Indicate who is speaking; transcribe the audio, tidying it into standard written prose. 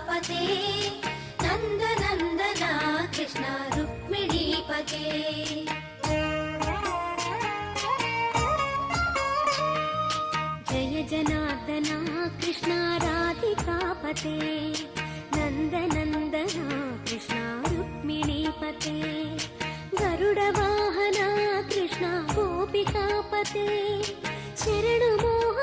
Speaker 1: राधिकापते नन्दनन्दना Krishna रुक्मिणीपते Jai जनार्दना Krishna राधिकापते नन्दनन्दना Krishna रुक्मिणीपते गरुडवाहना Krishna गोपिकापते शरणु